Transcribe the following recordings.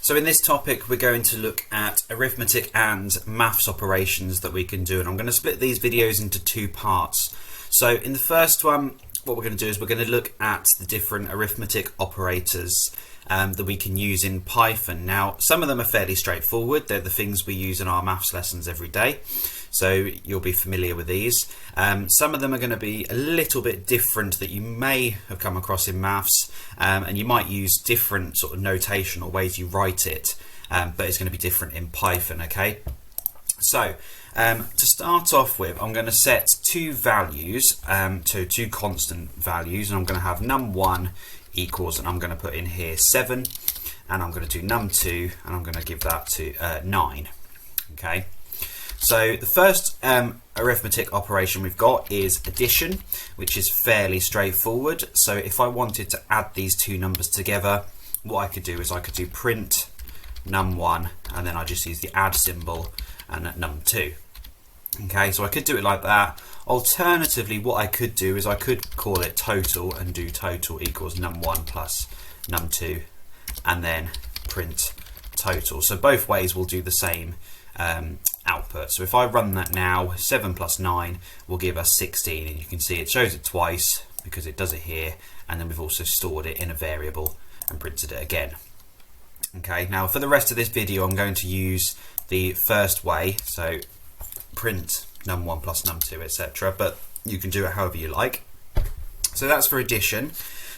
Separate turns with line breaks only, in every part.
So in this topic we're going to look at arithmetic and maths operations that we can do, and I'm going to split these videos into two parts. So in the first one, what we're going to do is we're going to look at the different arithmetic operators that we can use in Python. Now some of them are fairly straightforward, they're the things we use in our maths lessons every day, so you'll be familiar with these. Some of them are going to be a little bit different that you may have come across in maths, and you might use different sort of notation or ways you write it, but it's going to be different in Python. Okay, so to start off with, I'm going to set two values, two constant values, and I'm going to have num1 equals, and I'm going to put in here 7, and I'm going to do num2, and I'm going to give that to 9. Okay, so the first arithmetic operation we've got is addition, which is fairly straightforward. So if I wanted to add these two numbers together, what I could do is I could do print num1, and then I just use the add symbol and num2. Okay, so I could do it like that. Alternatively, what I could do is I could call it total and do total equals num1 plus num2, and then print total. So both ways will do the same output. So if I run that now, 7 plus 9 will give us 16, and you can see it shows it twice because it does it here, and then we've also stored it in a variable and printed it again. Okay, now for the rest of this video I'm going to use the first way, so print num1 plus num2, etc., but you can do it however you like. So that's for addition.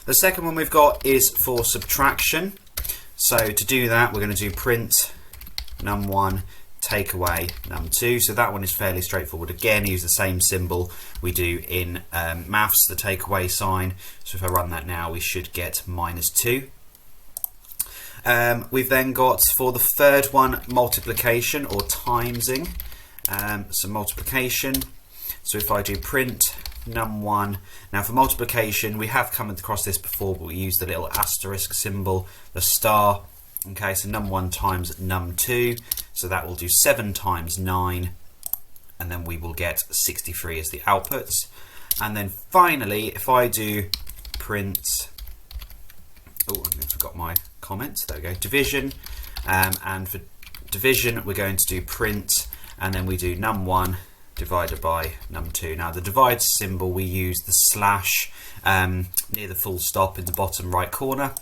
The second one we've got is for subtraction. So to do that, we're going to do print num1 take away num2. So that one is fairly straightforward. Again, use the same symbol we do in maths, the take away sign. So if I run that now, we should get -2. We've then got, for the third one, multiplication or timesing. So multiplication, so if I do print num1, now for multiplication we have come across this before, but we use the little asterisk symbol, the star. Okay, so num1 times num2, so that will do 7 times 9, and then we will get 63 as the outputs. And then finally, if I do print, oh, I forgot my comments, there we go, division, and for division we're going to do print, and then we do num1 divided by num2. Now the divide symbol, we use the slash near the full stop in the bottom right corner,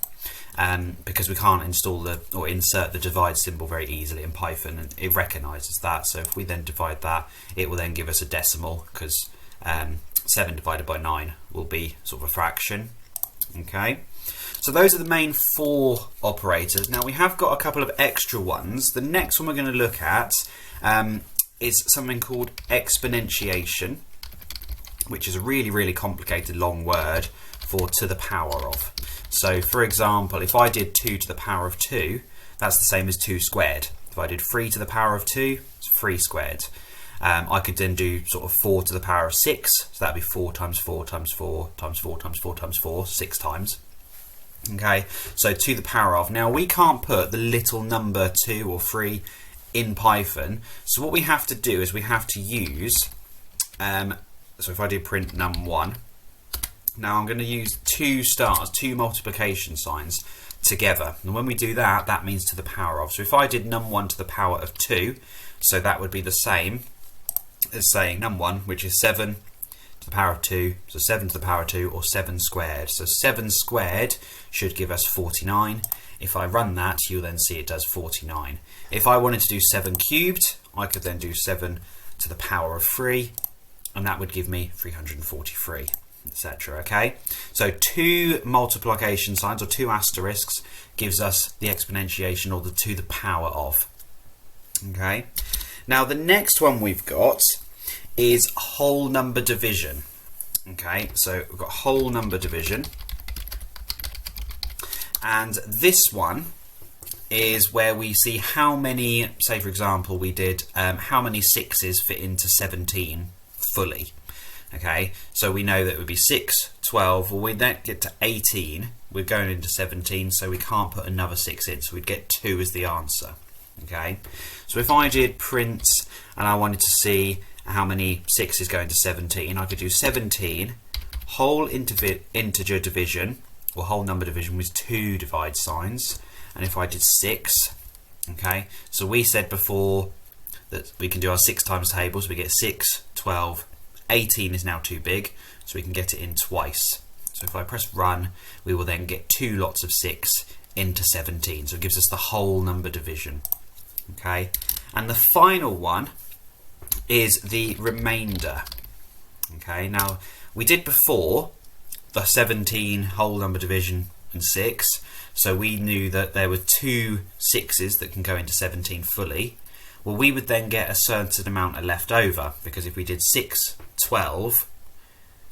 because we can't install or insert the divide symbol very easily in Python, and it recognizes that. So if we then divide that, it will then give us a decimal, because 7 divided by 9 will be sort of a fraction. Okay, so those are the main 4 operators. Now we have got a couple of extra ones. The next one we're going to look at is something called exponentiation, which is a really complicated long word for to the power of. So for example, if I did 2 to the power of 2, that's the same as 2 squared. If I did 3 to the power of 2, it's 3 squared. I could then do sort of 4 to the power of 6, so that'd be 4 times 4 times 4 times 4 times 4 times 4, 6 times. Okay, so to the power of. Now we can't put the little number 2 or 3 in Python, so what we have to do is we have to use, so if I do print num1, now I'm going to use 2 stars, 2 multiplication signs together, and when we do that, that means to the power of. So if I did num1 to the power of 2, so that would be the same as saying num1, which is 7 to the power of 2, so 7 to the power of 2, or 7 squared. So 7 squared should give us 49. If I run that, you'll then see it does 49. If I wanted to do 7 cubed, I could then do 7 to the power of 3, and that would give me 343, etc. Okay, so 2 multiplication signs or 2 asterisks gives us the exponentiation, or the to the power of. Okay, now the next one we've got is whole number division. Okay, so we've got whole number division, and this one is where we see how many, say for example we did how many 6s fit into 17 fully. Okay, so we know that it would be 6, 12, well we then get to 18, we're going into 17, so we can't put another 6 in, so we'd get 2 as the answer. Okay, so if I did print and I wanted to see how many 6s go into 17, I could do 17 whole integer division, or whole number division, with 2 divide signs, and if I did 6, Okay, so we said before that we can do our 6 times tables. We get 6, 12, 18 is now too big, so we can get it in twice. So if I press run, we will then get 2 lots of 6 into 17. So it gives us the whole number division. Okay, and the final one is the remainder. Okay, now we did before the 17 whole number division and 6, so we knew that there were 2 6s that can go into 17 fully. Well, we would then get a certain amount left over, because if we did 6, 12,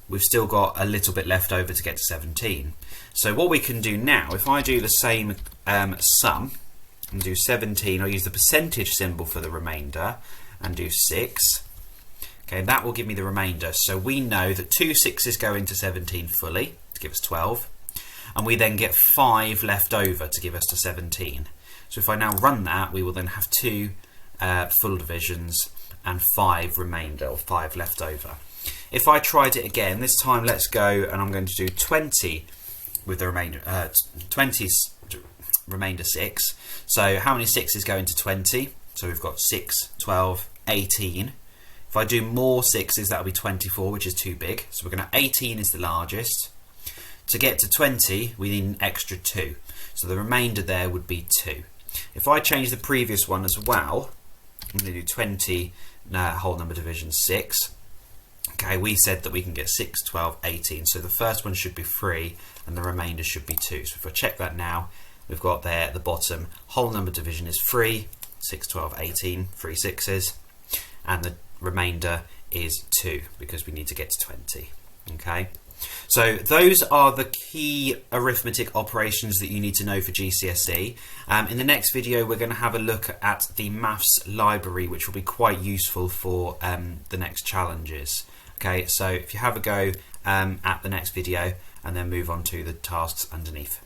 we've still got a little bit left over to get to 17. So what we can do now, if I do the same sum and do 17, I'll use the percentage symbol for the remainder and do 6. Okay, that will give me the remainder. So we know that 2 6s go into 17 fully to give us 12, and we then get 5 left over to give us to 17. So if I now run that, we will then have 2 full divisions and 5 remainder, or 5 left over. If I tried it again, this time let's go, and I'm going to do 20 with the remainder, 20's remainder 6. So how many 6s go into 20? So we've got 6, 12, 18. If I do more 6s, that'll be 24, which is too big. So we're going to 18 is the largest. To get to 20, we need an extra 2. So the remainder there would be 2. If I change the previous one as well, I'm going to do 20 whole number division 6. Okay, we said that we can get 6, 12, 18. So the first one should be 3 and the remainder should be 2. So if I check that now, we've got there at the bottom, whole number division is 3, 6, 12, 18, 3 6s, and the remainder is 2 because we need to get to 20. Okay, so those are the key arithmetic operations that you need to know for GCSE. In the next video, we're going to have a look at the maths library, which will be quite useful for the next challenges. Okay, so if you have a go at the next video and then move on to the tasks underneath.